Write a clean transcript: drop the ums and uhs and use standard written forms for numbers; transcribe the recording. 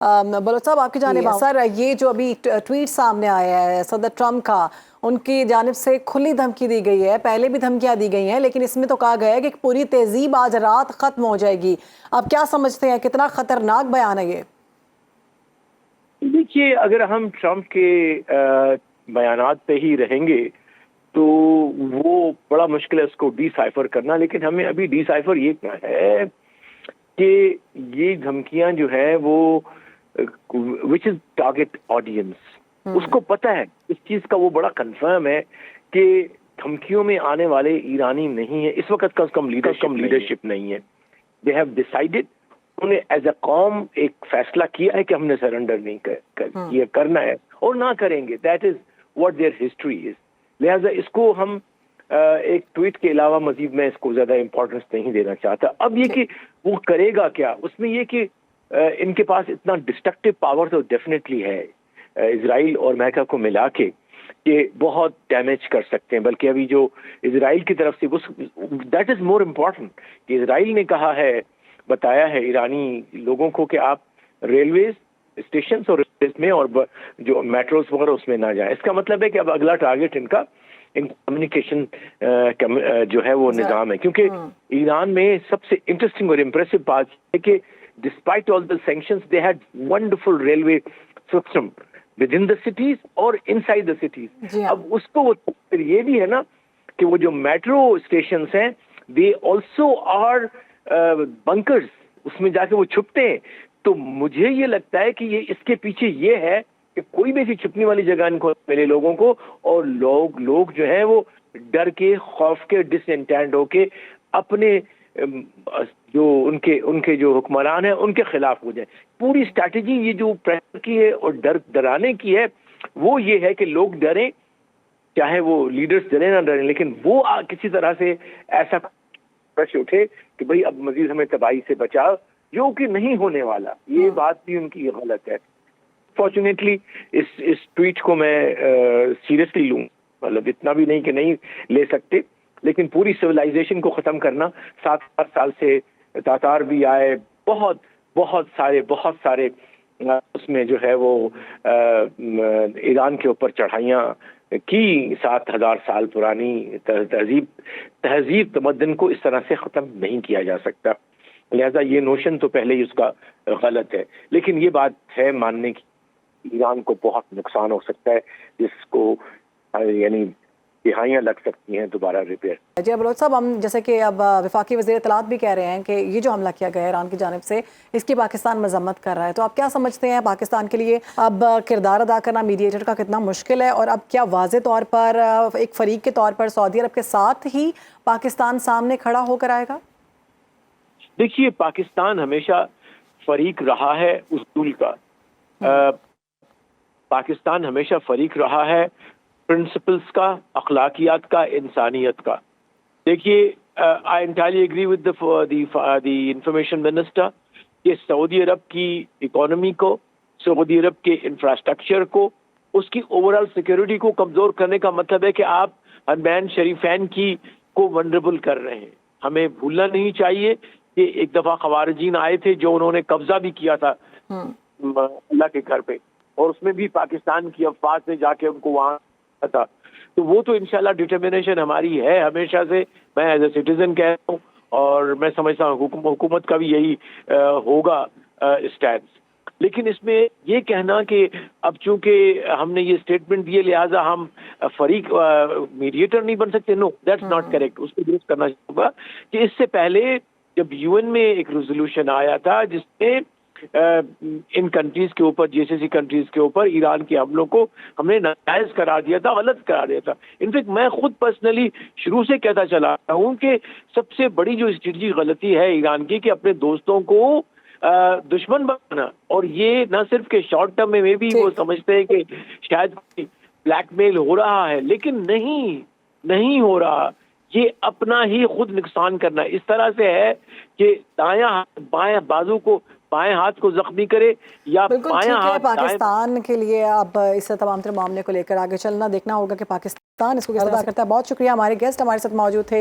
Bloch साहब आपकी जानिब सर, ये जो अभी ट्वीट सामने आया है सदर ट्रम्प का, उनकी जानिब से खुली धमकी दी गई है, पहले भी धमकियां दी गई हैं, लेकिन इसमें तो कहा गया है कि पूरी तहजीब आज रात खत्म हो जाएगी। आप क्या समझते हैं, कितना खतरनाक बयान है ये? देखिए, अगर हम ट्रम्प के बयानात पे ही रहेंगे तो वो बड़ा मुश्किल है उसको डिसाइफर करना, लेकिन हमें अभी डिसाइफर ये करना है कि ये धमकियां जो है वो विच इज टारगेट ऑडियंस, उसको पता है इस चीज का, वो बड़ा कंफर्म है कि धमकियों में आने वाले ईरानी नहीं है इस वक्त, कम लीडरशिप नहीं है। दे हैव डिसाइडेड, उन्होंने एज अ कॉम एक फैसला किया है कि हमने सरेंडर नहीं करना है और ना करेंगे। That is what there history is. लिहाजा इसको हम एक ट्वीट के अलावा मजीद मैं इसको ज्यादा इंपॉर्टेंस नहीं देना चाहता। अब ये कि वो करेगा क्या, उसमें ये कि इनके पास इतना डिस्ट्रक्टिव पावर तो डेफिनेटली है इजराइल और अमेरिका को मिला के, ये बहुत डैमेज कर सकते हैं। बल्कि अभी जो इजराइल की तरफ say that is more important कि इजराइल ने कहा है, बताया है ईरानी लोगों को कि आप रेलवे स्टेशन और में और जो मेट्रोस वगैरह उसमें ना जाए। इसका मतलब है कि अब अगला टारगेट इनका कम्युनिकेशन जो है वो निज़ाम है, क्योंकि ईरान में सबसे इंटरेस्टिंग और इम्प्रेसिव बात है कि despite all the sanctions they had wonderful railway system with in the cities और इनसाइड द सिटीज। अब उसको वो फिर ये भी है ना कि वो जो मेट्रो स्टेशन हैं दे ऑल्सो आर बंकर्स, उसमें जाके वो छुपते हैं। तो मुझे ये लगता है कि ये इसके पीछे ये है कि कोई भी ऐसी छुपने वाली जगह इनको मिले लोगों को, और लोग जो है वो डर के, खौफ के, डिसएंटेंड होके अपने जो उनके जो हुक्मरान हैं उनके खिलाफ हो जाए। पूरी स्ट्रैटेजी ये जो प्रेशर की है और डराने की है, वो ये है कि लोग डरें, चाहे वो लीडर्स डरे ना डरें, लेकिन वो किसी तरह से ऐसा प्रश्न उठे कि भाई अब मजीद हमें तबाही से बचाओ, जो कि नहीं होने वाला। ये बात भी उनकी गलत है। फॉर्चुनेटली इस ट्वीट को मैं सीरियसली लूँ, मतलब इतना भी नहीं कि नहीं ले सकते, लेकिन पूरी सिविलाइजेशन को ख़त्म करना, 7 साल से तातार भी आए, बहुत सारे उसमें जो है वो ईरान के ऊपर चढ़ाइयाँ की, 7000 साल पुरानी तहजीब तमद्दन को इस तरह से ख़त्म नहीं किया जा सकता। लिहाजा ये नोशन तो पहले ही उसका गलत है, लेकिन ये बात है मानने की ईरान को बहुत नुकसान हो सकता है, जिसको यानी दिहाइयाँ लग सकती हैं दोबारा रिपेयर। जी बलोच साहब, हम जैसे कि अब वफाकी वज़ीर इत्तलात भी कह रहे हैं कि ये जो हमला किया गया है ईरान की जानिब से, इसकी पाकिस्तान मजम्मत कर रहा है, तो आप क्या समझते हैं पाकिस्तान के लिए अब किरदार अदा करना मीडिएटर का कितना मुश्किल है, और अब क्या वाज़े तौर पर एक फ़रीक के तौर पर सऊदी अरब के साथ ही पाकिस्तान सामने खड़ा होकर आएगा? देखिए, पाकिस्तान हमेशा फरीक रहा है उसूल का, पाकिस्तान हमेशा फरीक रहा है प्रिंसिपल्स का, अखलाकियात का, इंसानियत का। देखिए, I entirely agree with the information minister कि सऊदी अरब की इकोनॉमी को, सऊदी अरब के इंफ्रास्ट्रक्चर को, उसकी ओवरऑल सिक्योरिटी को कमज़ोर करने का मतलब है कि आप हरमैन शरीफैन की को वनरेबल कर रहे हैं। हमें भूलना नहीं चाहिए कि एक दफ़ा खवारिजीन आए थे जो उन्होंने कब्जा भी किया था अल्लाह के घर पे, और उसमें भी पाकिस्तान की अफवाज ने जाके उनको वहाँ था। तो वो तो इंशाल्लाह डिटर्मिनेशन हमारी है हमेशा से, मैं एज ए सिटीजन कह रहा हूँ, और मैं समझता हूँ हुकूमत का भी यही होगा स्टैंड। लेकिन इसमें ये कहना कि अब चूंकि हमने ये स्टेटमेंट दिए लिहाजा हम फरीक मीडिएटर नहीं बन सकते, नो, दैट्स नॉट करेक्ट। उसको दुरुस्त करना चाहूँगा कि इससे पहले जब यूएन में एक रेजोल्यूशन आया था जिसमें इन कंट्रीज के ऊपर, जीसीसी कंट्रीज के ऊपर ईरान के हमलों को हमने नाजायज करार दिया था, गलत करार दिया था। इनफैक्ट मैं खुद पर्सनली शुरू से कहता चला हूँ कि सबसे बड़ी जो स्ट्रेटजी गलती है ईरान की कि अपने दोस्तों को दुश्मन बनाना, और ये न सिर्फ के शॉर्ट टर्म में भी वो समझते हैं कि शायद ब्लैकमेल हो रहा है, लेकिन नहीं हो रहा। ये अपना ही खुद नुकसान करना इस तरह से है कि दायां हाथ बाएं बाजू को, बाएं हाथ को जख्मी करे या बायां हाथ। पाकिस्तान के लिए अब इस तमाम तरह मामले को लेकर आगे चलना देखना होगा कि पाकिस्तान इसको कैसे अदा करता है। बहुत शुक्रिया, हमारे गेस्ट हमारे साथ मौजूद थे